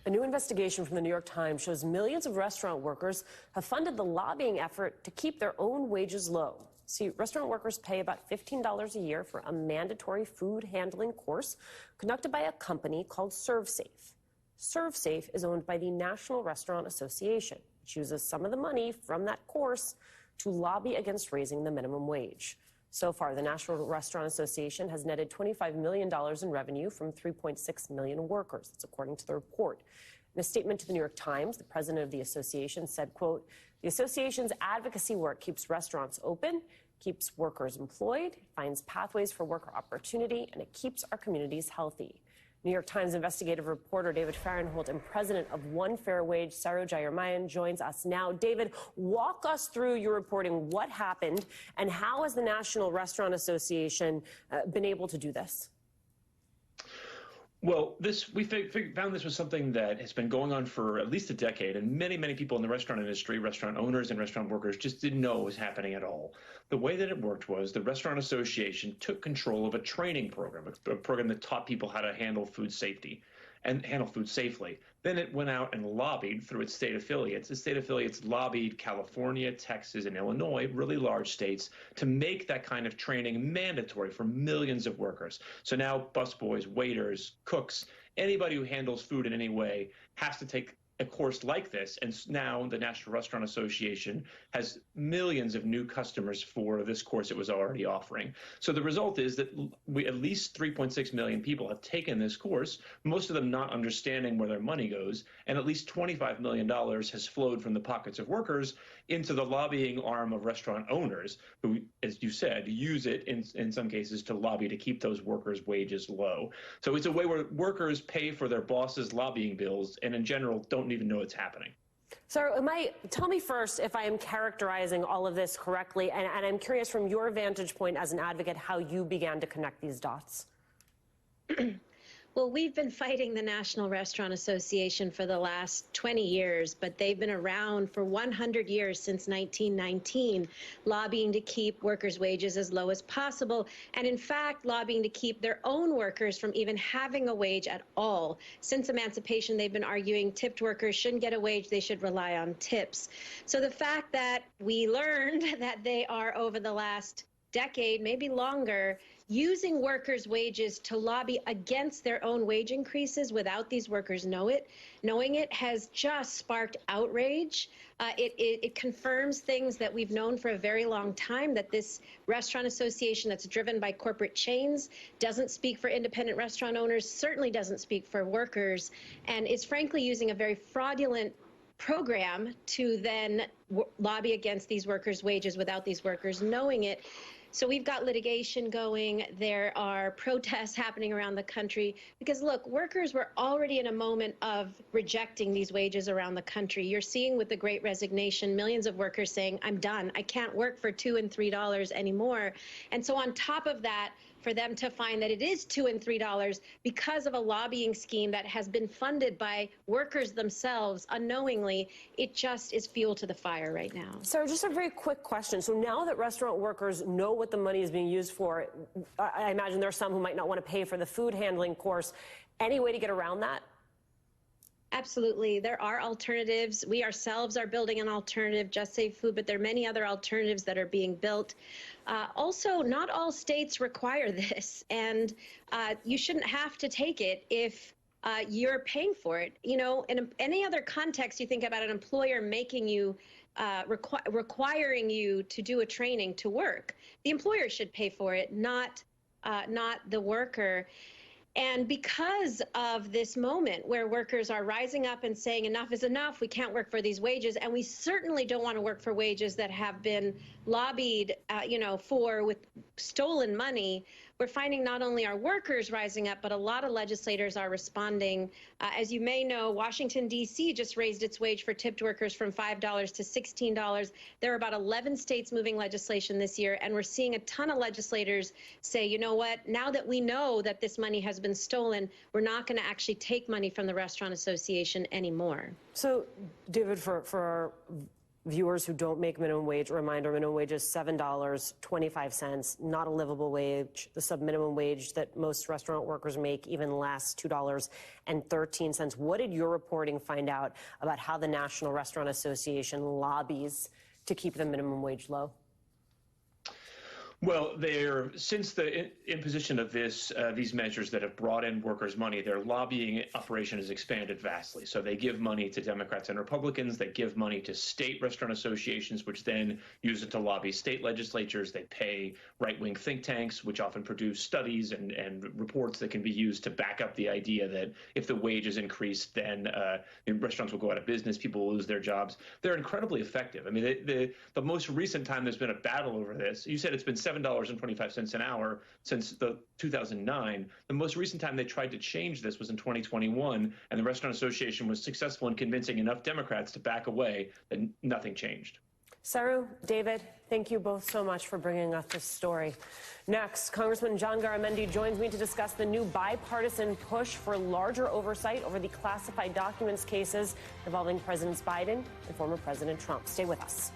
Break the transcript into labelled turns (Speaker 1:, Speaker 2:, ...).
Speaker 1: A new investigation from the New York Times shows millions of restaurant workers have funded the lobbying effort to keep their own wages low. See, restaurant workers pay about $15 a year for a mandatory food handling course conducted by a company called ServSafe. ServSafe is owned by the National Restaurant Association, which uses some of the money from that course to lobby against raising the minimum wage. So far, the National Restaurant Association has netted $25 million in revenue from 3.6 million workers. That's according to the report. In a statement to the New York Times, the president of the association said, quote, "The association's advocacy work keeps restaurants open, keeps workers employed, finds pathways for worker opportunity, and it keeps our communities healthy." New York Times investigative reporter David Farenholt and president of One Fair Wage, Saru Jayaraman, joins us now. David, walk us through your reporting. What happened, and how has the National Restaurant Association been able to do this?
Speaker 2: Well, we found this was something that has been going on for at least a decade, and many people in the restaurant industry, restaurant owners and restaurant workers, just didn't know it was happening at all. The way that it worked was the Restaurant Association took control of a training program, a program that taught people how to handle food safety and handle food safely. Then it went out and lobbied through its state affiliates. The state affiliates lobbied California, Texas, and Illinois, really large states, to make that kind of training mandatory for millions of workers. So now busboys, waiters, cooks, anybody who handles food in any way has to take a course like this, and now the National Restaurant Association has millions of new customers for this course it was already offering. So the result is that at least 3.6 million people have taken this course, most of them not understanding where their money goes, and at least $25 million has flowed from the pockets of workers into the lobbying arm of restaurant owners who, as you said, use it in some cases to lobby to keep those workers' wages low. So it's a way where workers pay for their bosses' lobbying bills and in general don't even know it's happening.
Speaker 1: So tell me first if I am characterizing all of this correctly, and I'm curious from your vantage point as an advocate how you began to connect these dots.
Speaker 3: Well, we've been fighting the National Restaurant Association for the last 20 years, but they've been around for 100 years, since 1919, lobbying to keep workers' wages as low as possible, and in fact, lobbying to keep their own workers from even having a wage at all. Since emancipation, they've been arguing tipped workers shouldn't get a wage, they should rely on tips. So the fact that we learned that they are, over the last decade, maybe longer, using workers' wages to lobby against their own wage increases without these workers knowing it has just sparked outrage. It confirms things that we've known for a very long time, that this restaurant association that's driven by corporate chains doesn't speak for independent restaurant owners, certainly doesn't speak for workers, and is frankly using a very fraudulent program to then lobby against these workers' wages without these workers knowing it. So we've got litigation going. There are protests happening around the country because, look, workers were already in a moment of rejecting these wages around the country. You're seeing with the Great Resignation, millions of workers saying, I'm done. I can't work for $2 and $3 anymore. And so on top of that, for them to find that it is $2 and $3 because of a lobbying scheme that has been funded by workers themselves unknowingly, it just is fuel to the fire right now.
Speaker 1: Sarah, just a very quick question. So now that restaurant workers know what the money is being used for, I imagine there are some who might not want to pay for the food handling course. Any way to get around that?
Speaker 3: Absolutely. There are alternatives. We ourselves are building an alternative, Just Save Food, but there are many other alternatives that are being built. Also, not all states require this, and you shouldn't have to take it if you're paying for it. You know, in any other context, you think about an employer making you, requiring you to do a training to work. The employer should pay for it, not the worker. And because of this moment where workers are rising up and saying enough is enough, we can't work for these wages, and we certainly don't want to work for wages that have been lobbied, for with stolen money, we're finding not only are workers rising up, but a lot of legislators are responding. As you may know, Washington, D.C. just raised its wage for tipped workers from $5 to $16. There are about 11 states moving legislation this year, and we're seeing a ton of legislators say, you know what, now that we know that this money has been stolen, we're not going to actually take money from the Restaurant Association anymore.
Speaker 1: So, David, for viewers who don't make minimum wage, a reminder, minimum wage is $7.25, not a livable wage. The sub-minimum wage that most restaurant workers make even less, $2.13. What did your reporting find out about how the National Restaurant Association lobbies to keep the minimum wage low?
Speaker 2: Well, since the imposition of these measures that have brought in workers' money, their lobbying operation has expanded vastly. So they give money to Democrats and Republicans. They give money to state restaurant associations, which then use it to lobby state legislatures. They pay right-wing think tanks, which often produce studies and reports that can be used to back up the idea that if the wage is increased, then restaurants will go out of business, people will lose their jobs. They're incredibly effective. I mean, the most recent time there's been a battle over this, you said it's been $7.25 an hour since 2009. The most recent time they tried to change this was in 2021, and the Restaurant Association was successful in convincing enough Democrats to back away that nothing changed.
Speaker 1: Saru, David, thank you both so much for bringing us this story. Next, Congressman John Garamendi joins me to discuss the new bipartisan push for larger oversight over the classified documents cases involving Presidents Biden and former President Trump. Stay with us.